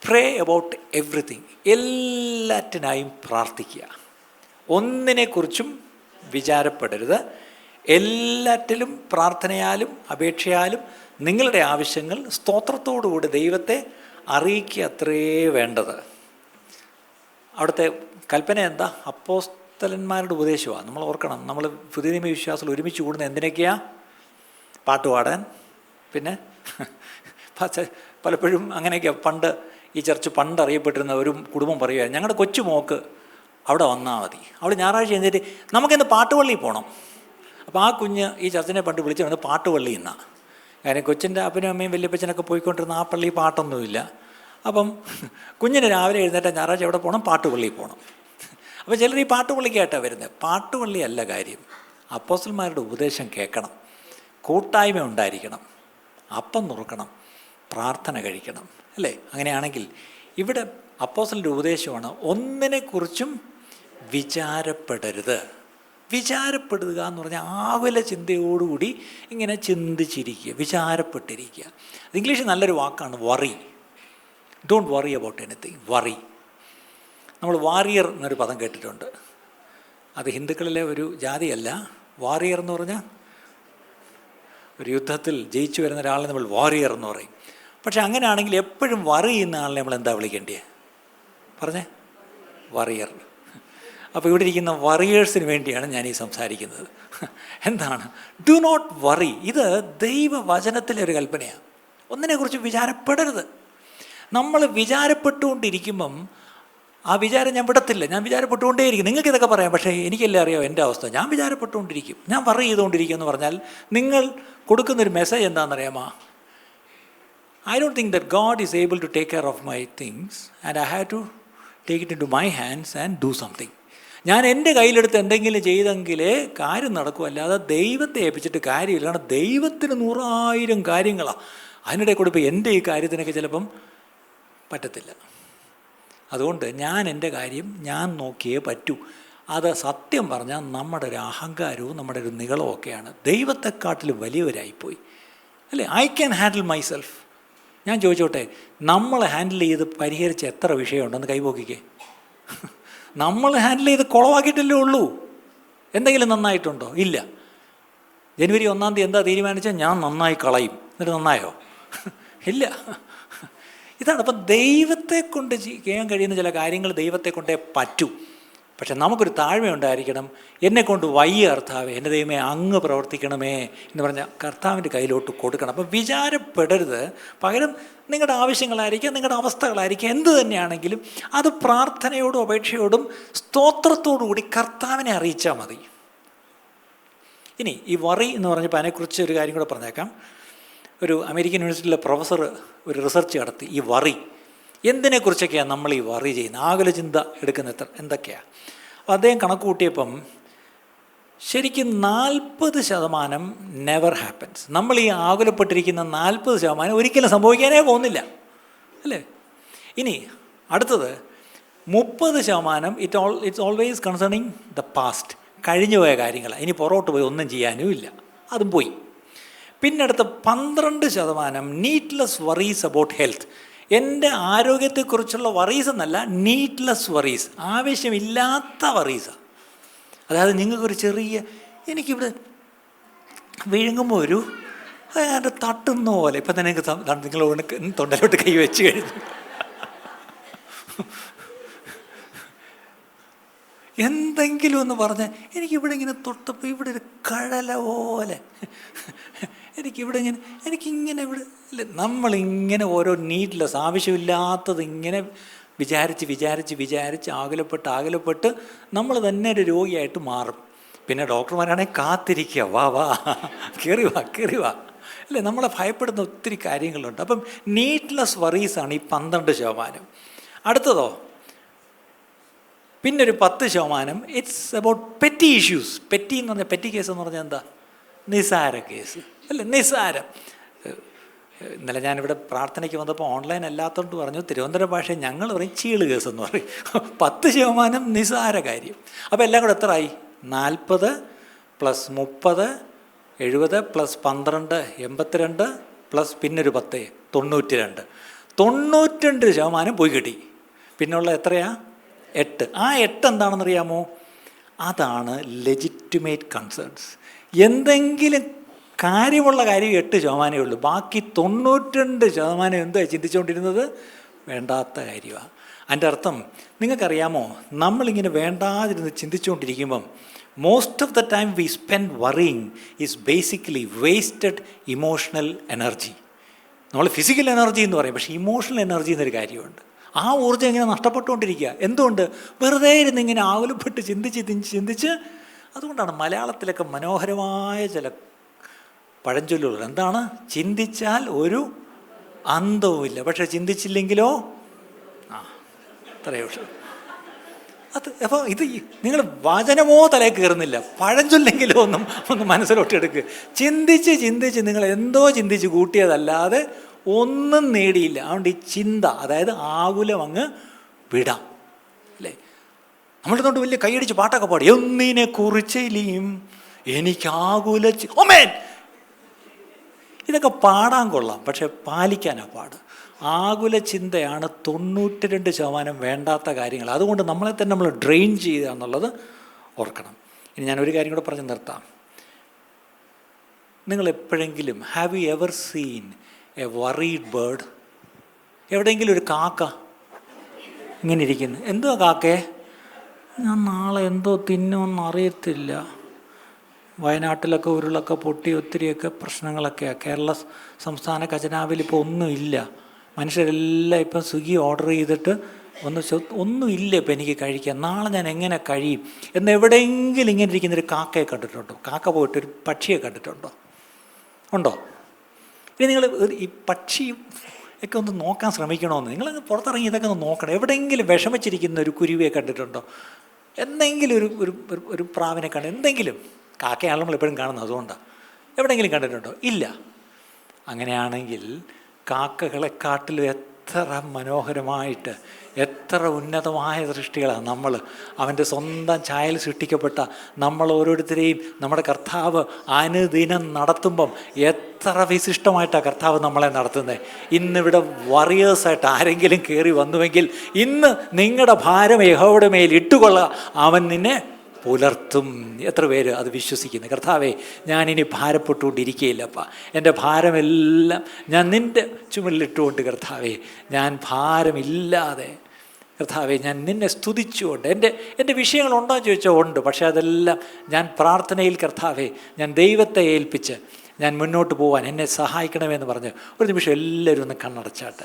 Pray about everything. എല്ലാറ്റിനായും പ്രാർത്ഥിക്കുക. ഒന്നിനെക്കുറിച്ചും വിചാരപ്പെടരുത്. എല്ലാറ്റിലും പ്രാർത്ഥനയാലും അപേക്ഷയാലും നിങ്ങളുടെ ആവശ്യങ്ങൾ സ്തോത്രത്തോടുകൂടി ദൈവത്തെ അറിയിക്കുക. അത്രേ വേണ്ടത്. അവിടുത്തെ കൽപ്പന എന്താ? അപ്പോസ്തലന്മാരുടെ ഉപദേശമാണ്. നമ്മൾ ഓർക്കണം, നമ്മൾ പുതിയ നിയമ വിശ്വാസത്തിൽ ഒരുമിച്ച് കൂടുന്ന എന്തിനൊക്കെയാണ്? പാട്ട് പാടാൻ. പിന്നെ പലപ്പോഴും അങ്ങനെയൊക്കെയാണ്. പണ്ട് ഈ ചർച്ച് പണ്ട് അറിയപ്പെട്ടിരുന്ന ഒരു കുടുംബം പറയുമായിരുന്നു, ഞങ്ങളുടെ കൊച്ചുമോക്ക് അവിടെ വന്നാൽ മതി, അവൾ ഞായറാഴ്ച എഴുന്നേറ്റ് നമുക്കിന്ന് പാട്ടുപള്ളിയിൽ പോകണം. അപ്പോൾ ആ കുഞ്ഞ് ഈ ചർച്ചിനെ പണ്ട് വിളിച്ചു വന്ന് പാട്ടുപള്ളി എന്നാണ്. കാരണം കൊച്ചിൻ്റെ അപ്പനും അമ്മയും വല്യപ്പച്ചനൊക്കെ പോയിക്കൊണ്ടിരുന്ന ആ പള്ളി പാട്ടൊന്നുമില്ല. അപ്പം കുഞ്ഞിന് രാവിലെ എഴുന്നേറ്റ ഞായറാഴ്ച എവിടെ പോകണം? പാട്ടുപള്ളിയിൽ പോകണം. അപ്പോൾ ചിലർ ഈ പാട്ടുപള്ളിക്കായിട്ടാണ് വരുന്നത്. പാട്ടുപള്ളിയല്ല കാര്യം. അപ്പോസ്തലന്മാരുടെ ഉപദേശം കേൾക്കണം, കൂട്ടായ്മ ഉണ്ടായിരിക്കണം, അപ്പം നുറുക്കണം, പ്രാർത്ഥന കഴിക്കണം, അല്ലേ? അങ്ങനെയാണെങ്കിൽ ഇവിടെ അപ്പോസ്തലൻ്റെ ഉപദേശമാണ് ഒന്നിനെക്കുറിച്ചും വിചാരപ്പെടരുത്. വിചാരപ്പെടുക എന്ന് പറഞ്ഞാൽ ആകുല ചിന്തയോടുകൂടി ഇങ്ങനെ ചിന്തിച്ചിരിക്കുക, വിചാരപ്പെട്ടിരിക്കുക. ഇംഗ്ലീഷിൽ നല്ലൊരു വാക്കാണ് worry. Don't worry about anything. Worry. നമ്മൾ വാരിയർ എന്നൊരു പദം കേട്ടിട്ടുണ്ട്. അത് ഹിന്ദുക്കളിലെ ഒരു ജാതിയല്ല. വാരിയർ എന്ന് പറഞ്ഞാൽ ഒരു യുദ്ധത്തിൽ ജയിച്ചു വരുന്ന ഒരാളെ നമ്മൾ വാരിയർ എന്ന് പറയും. പക്ഷെ അങ്ങനെയാണെങ്കിൽ എപ്പോഴും വറി ചെയ്യുന്ന ആളിനെ നമ്മൾ എന്താ വിളിക്കേണ്ടത്? പറഞ്ഞേ, വറിയർ. അപ്പോൾ ഇവിടെ ഇരിക്കുന്ന വറിയേഴ്സിന് വേണ്ടിയാണ് ഞാൻ ഈ സംസാരിക്കുന്നത്. എന്താണ് ഡു നോട്ട് വറി? ഇത് ദൈവവചനത്തിലെ ഒരു കൽപ്പനയാണ്. ഒന്നിനെക്കുറിച്ച് വിചാരപ്പെടരുത്. നമ്മൾ വിചാരപ്പെട്ടുകൊണ്ടിരിക്കുമ്പം ആ വിചാരം ഞാൻ വിടത്തില്ല. ഞാൻ വിചാരപ്പെട്ടുകൊണ്ടേയിരിക്കും. നിങ്ങൾക്ക് ഇതൊക്കെ പറയാം, പക്ഷേ എനിക്കല്ലേ അറിയാം എൻ്റെ അവസ്ഥ. ഞാൻ വിചാരപ്പെട്ടുകൊണ്ടിരിക്കും, ഞാൻ വറി ചെയ്തുകൊണ്ടിരിക്കും എന്ന് പറഞ്ഞാൽ നിങ്ങൾ കൊടുക്കുന്നൊരു മെസ്സേജ് എന്താണെന്നറിയാമോ? I don't think that God is able to take care of my things and I have to take it into my hands and do something. ഞാൻ എൻ്റെ കയ്യിലെടുത്ത് എന്തെങ്കിലും ചെയ്തെങ്കിലേ കാര്യം നടക്കും, അല്ലാതെ ദൈവത്തെ ഏൽപ്പിച്ചിട്ട് കാര്യമില്ല. കാരണം ദൈവത്തിന് 100,000 കാര്യങ്ങളാണ്. അതിനിടെ കൂടെ ഇപ്പോൾ എൻ്റെ ഈ കാര്യത്തിനൊക്കെ ചിലപ്പം പറ്റത്തില്ല. അതുകൊണ്ട് ഞാൻ എൻ്റെ കാര്യം ഞാൻ നോക്കിയേ പറ്റൂ. അത് സത്യം പറഞ്ഞാൽ നമ്മുടെ ഒരു അഹങ്കാരവും നമ്മുടെ ഒരു നികളവും ഒക്കെയാണ്. ദൈവത്തെക്കാട്ടിലും വലിയവരായിപ്പോയി, അല്ലേ? I can handle myself. ഞാൻ ചോദിച്ചോട്ടെ, നമ്മൾ ഹാൻഡിൽ ചെയ്ത് പരിഹരിച്ച എത്ര വിഷയമുണ്ടെന്ന് കൈപോക്കിക്കേ. നമ്മൾ ഹാൻഡിൽ ചെയ്ത് കുളവാക്കിയിട്ടല്ലേ ഉള്ളൂ. എന്തെങ്കിലും നന്നായിട്ടുണ്ടോ? ഇല്ല. ജനുവരി 1-ാം തീയതി എന്താ തീരുമാനിച്ചാൽ ഞാൻ നന്നായി കളയും. എന്നിട്ട് നന്നായോ? ഇല്ല. ഇതാണ്. അപ്പം ദൈവത്തെ കൊണ്ട് ചെയ്യാൻ കഴിയുന്ന ചില കാര്യങ്ങൾ ദൈവത്തെ കൊണ്ടേ പറ്റൂ. പക്ഷെ നമുക്കൊരു താഴ്മയുണ്ടായിരിക്കണം. എന്നെക്കൊണ്ട് വയ്യ കർത്താവേ, എൻ്റെ ദൈവമേ അങ്ങ് പ്രവർത്തിക്കണമേ എന്ന് പറഞ്ഞാൽ കർത്താവിൻ്റെ കയ്യിലോട്ട് കൊടുക്കണം. അപ്പം വിചാരപ്പെടരുത്. പകരം നിങ്ങളുടെ ആവശ്യങ്ങളായിരിക്കാം, നിങ്ങളുടെ അവസ്ഥകളായിരിക്കാം, എന്ത് തന്നെയാണെങ്കിലും അത് പ്രാർത്ഥനയോടും അപേക്ഷയോടും സ്തോത്രത്തോടു കൂടി കർത്താവിനെ അറിയിച്ചാൽ മതി. ഇനി ഈ വറി എന്ന് പറഞ്ഞപ്പോൾ അതിനെക്കുറിച്ച് ഒരു കാര്യം കൂടെ പറഞ്ഞേക്കാം. ഒരു അമേരിക്കൻ യൂണിവേഴ്സിറ്റിയിലെ പ്രൊഫസർ ഒരു റിസർച്ച് നടത്തി. ഈ വറി എന്തിനെക്കുറിച്ചൊക്കെയാണ് നമ്മൾ ഈ വറി ചെയ്യുന്നത്, ആകുല ചിന്ത എടുക്കുന്ന എന്തൊക്കെയാണ്. അപ്പോൾ അദ്ദേഹം കണക്ക് കൂട്ടിയപ്പം ശരിക്കും 40% നെവർ ഹാപ്പൻസ്. നമ്മൾ ഈ ആകുലപ്പെട്ടിരിക്കുന്ന 40% ഒരിക്കലും സംഭവിക്കാനേ പോകുന്നില്ല, അല്ലേ? ഇനി അടുത്തത് 30% it's always concerning the past. കഴിഞ്ഞു പോയ കാര്യങ്ങൾ. ഇനി പുറകോട്ട് പോയി ഒന്നും ചെയ്യാനും ഇല്ല, അതും പോയി. പിന്നെ അടുത്ത 12% നീഡ്ലെസ് വറീസ് അബൌട്ട് ഹെൽത്ത്. എൻ്റെ ആരോഗ്യത്തെക്കുറിച്ചുള്ള വറീസ് എന്നല്ല, നീഡ്ലെസ് വറീസ്, ആവശ്യമില്ലാത്ത വറീസാണ്. അതായത് നിങ്ങൾക്കൊരു ചെറിയ, എനിക്കിവിടെ വിഴുങ്ങുമ്പോൾ ഒരു അതിൻ്റെ തട്ടുന്ന പോലെ ഇപ്പം തന്നെ നിങ്ങൾ തൊണ്ടയിലോട്ട് കൈ വെച്ച് കഴിഞ്ഞു. എന്തെങ്കിലും ഒന്ന് പറഞ്ഞാൽ എനിക്കിവിടെ ഇങ്ങനെ തൊട്ടപ്പോൾ ഇവിടെ ഒരു കഴല പോലെ, എനിക്കിവിടെ ഇങ്ങനെ ഇവിടെ ഇല്ല. നമ്മളിങ്ങനെ ഓരോ നീഡ്ലെസ്, ആവശ്യമില്ലാത്തത് ഇങ്ങനെ വിചാരിച്ച് ആകുലപ്പെട്ട് നമ്മൾ തന്നെ ഒരു രോഗിയായിട്ട് മാറും. പിന്നെ ഡോക്ടർമാരാണെങ്കിൽ കാത്തിരിക്കുക, വാ കയറി വാ അല്ലേ? നമ്മളെ ഭയപ്പെടുന്ന ഒത്തിരി കാര്യങ്ങളുണ്ട്. അപ്പം നീഡ്ലെസ് വറീസാണ് ഈ 12%. അടുത്തതോ പിന്നെ ഒരു 10% it's about petty issues. Petty എന്ന് പറഞ്ഞാൽ, പെറ്റി കേസ് എന്ന് പറഞ്ഞാൽ എന്താ? നിസാര കേസ്, അല്ലേ? നിസാരം. ഇന്നലെ ഞാനിവിടെ പ്രാർത്ഥനയ്ക്ക് വന്നപ്പോൾ ഓൺലൈൻ അല്ലാത്തതുകൊണ്ട് പറഞ്ഞു, തിരുവനന്തപുരം ഭാഷയിൽ ഞങ്ങൾ പറയും ചീള് കേസ് എന്ന് പറയും. 10% നിസാര കാര്യം. അപ്പോൾ എല്ലാം കൂടെ എത്രയായി? 40 + 30 70 + 12 82 പ്ലസ് പിന്നൊരു 10 92. 92% പോയി കിട്ടി. പിന്നെയുള്ള എത്രയാ? 8. ആ 8 എന്താണെന്നറിയാമോ? അതാണ് ലെജിറ്റിമേറ്റ് കൺസേൺസ്. എന്തെങ്കിലും കാര്യമുള്ള കാര്യം 8% ഉള്ളൂ. ബാക്കി 92% എന്താ ചിന്തിച്ചുകൊണ്ടിരുന്നത്? വേണ്ടാത്ത കാര്യമാണ്. അതിൻ്റെ അർത്ഥം നിങ്ങൾക്കറിയാമോ, നമ്മളിങ്ങനെ വേണ്ടാതിരുന്ന് ചിന്തിച്ചുകൊണ്ടിരിക്കുമ്പം most of the time we spend worrying is basically wasted emotional energy. നമ്മൾ ഫിസിക്കൽ എനർജി എന്ന് പറയും, പക്ഷേ ഇമോഷണൽ എനർജി എന്നൊരു കാര്യമുണ്ട്. ആ ഊർജ്ജം ഇങ്ങനെ നഷ്ടപ്പെട്ടുകൊണ്ടിരിക്കുക. എന്തുകൊണ്ട്? വെറുതെ ഇരുന്ന് ഇങ്ങനെ ആകുലപ്പെട്ട് ചിന്തിച്ച്. അതുകൊണ്ടാണ് മലയാളത്തിലൊക്കെ മനോഹരമായ ചില പഴഞ്ചൊല്ലുകൾ. എന്താണ്? ചിന്തിച്ചാൽ ഒരു അന്തവുമില്ല, പക്ഷെ ചിന്തിച്ചില്ലെങ്കിലോ അത്രയേ ഉള്ളൂ. അത് അപ്പോൾ ഇത് നിങ്ങൾ വചനമോ തലയിൽ കയറുന്നില്ല, പഴഞ്ചൊല്ലെങ്കിലോ ഒന്ന് മനസ്സിലോട്ട് എടുക്കുക. ചിന്തിച്ച് നിങ്ങൾ എന്തോ ചിന്തിച്ച് കൂട്ടിയതല്ലാതെ ഒന്നും നേടിയില്ല. അതുകൊണ്ട് ഈ ചിന്ത, അതായത് ആകുലം അങ്ങ് വിടാം, അല്ലേ? നമ്മളിതുകൊണ്ട് വലിയ കൈയടിച്ച് പാട്ടൊക്കെ പാടി, ഒന്നിനെ കുറിച്ചില്ലേയും എനിക്കാകുല ഓമേൻ, ഇതൊക്കെ പാടാൻ കൊള്ളാം, പക്ഷെ പാലിക്കാനാ പാട്. ആകുല ചിന്തയാണ് 92% വേണ്ടാത്ത കാര്യങ്ങൾ. അതുകൊണ്ട് നമ്മളെ തന്നെ നമ്മൾ ഡ്രെയിൻ ചെയ്യുക എന്നുള്ളത് ഓർക്കണം. ഇനി ഞാനൊരു കാര്യം കൂടെ പറഞ്ഞ് നിർത്താം. നിങ്ങൾ എപ്പോഴെങ്കിലും have you ever seen a worried bird? എവിടെയെങ്കിലും ഒരു കാക്ക ഇങ്ങനെ ഇരിക്കുന്നു. എന്തുവാ കാക്കേ? ഞാൻ നാളെ എന്തോ തിന്നുമെന്ന് അറിയത്തില്ല. വയനാട്ടിലൊക്കെ ഉരുളൊക്കെ പൊട്ടി ഒത്തിരിയൊക്കെ പ്രശ്നങ്ങളൊക്കെയാണ്. കേരള സംസ്ഥാന ഖജനാവിൽ ഇപ്പോൾ ഒന്നുമില്ല. മനുഷ്യരെല്ലാം ഇപ്പം സ്വിഗ്ഗി ഓർഡർ ചെയ്തിട്ട് ഒന്നുമില്ല ഇപ്പം എനിക്ക് കഴിക്കാൻ, നാളെ ഞാൻ എങ്ങനെ കഴിയും എന്ന് എവിടെയെങ്കിലും ഇങ്ങനെ ഇരിക്കുന്നൊരു കാക്കയെ കണ്ടിട്ടുണ്ടോ? കാക്ക പോയിട്ടൊരു പക്ഷിയെ കണ്ടിട്ടുണ്ടോ? ഉണ്ടോ? ഇനി നിങ്ങൾ ഈ പക്ഷി ഒക്കെ ഒന്ന് നോക്കാൻ ശ്രമിക്കണമെന്ന്. നിങ്ങളങ്ങ് പുറത്തിറങ്ങി ഇതൊക്കെ ഒന്ന് നോക്കണം. എവിടെയെങ്കിലും വിഷമിച്ചിരിക്കുന്ന ഒരു കുരുവിയെ കണ്ടിട്ടുണ്ടോ? എന്തെങ്കിലും ഒരു പ്രാവിനെ കണ്ട്, എന്തെങ്കിലും. കാക്കയാണ് നമ്മൾ എപ്പോഴും കാണുന്നത്, അതുകൊണ്ടാണ്. എവിടെയെങ്കിലും കണ്ടിട്ടുണ്ടോ? ഇല്ല. അങ്ങനെയാണെങ്കിൽ കാക്കകളെക്കാട്ടിലും എത്ര മനോഹരമായിട്ട്, എത്ര ഉന്നതമായ സൃഷ്ടികളാണ് നമ്മൾ. അവൻ്റെ സ്വന്തം ഛായയിൽ സൃഷ്ടിക്കപ്പെട്ട നമ്മൾ ഓരോരുത്തരെയും നമ്മുടെ കർത്താവ് അനുദിനം നടത്തുമ്പം എത്ര വിശിഷ്ടമായിട്ടാണ് കർത്താവ് നമ്മളെ നടത്തുന്നത്. ഇന്നിവിടെ വറിയേഴ്സായിട്ട് ആരെങ്കിലും കയറി വന്നുവെങ്കിൽ ഇന്ന് നിങ്ങളുടെ ഭാരം യഹോവയുടെ മേൽ ഇട്ടുകൊള്ളുക, അവൻ നിന്നെ പുലർത്തും. എത്ര പേര് അത് വിശ്വസിക്കുന്നു? കർത്താവേ, ഞാനിനി ഭാരപ്പെട്ടുകൊണ്ടിരിക്കുകയില്ലപ്പ, എൻ്റെ ഭാരമെല്ലാം ഞാൻ നിൻ്റെ ചുമലിലിട്ടുകൊണ്ട് കർത്താവേ, ഞാൻ ഭാരമില്ലാതെ കർത്താവേ, ഞാൻ നിന്നെ സ്തുതിച്ചുകൊണ്ട് എൻ്റെ വിഷയങ്ങളുണ്ടോ എന്ന് ചോദിച്ചാൽ ഉണ്ട്, പക്ഷേ അതെല്ലാം ഞാൻ പ്രാർത്ഥനയിൽ കർത്താവേ, ഞാൻ ദൈവത്തെ ഏൽപ്പിച്ച് ഞാൻ മുന്നോട്ട് പോകാൻ എന്നെ സഹായിക്കണമെന്ന് പറഞ്ഞ് ഒരു നിമിഷം എല്ലാവരും ഒന്ന് കണ്ണടച്ചാട്ടെ.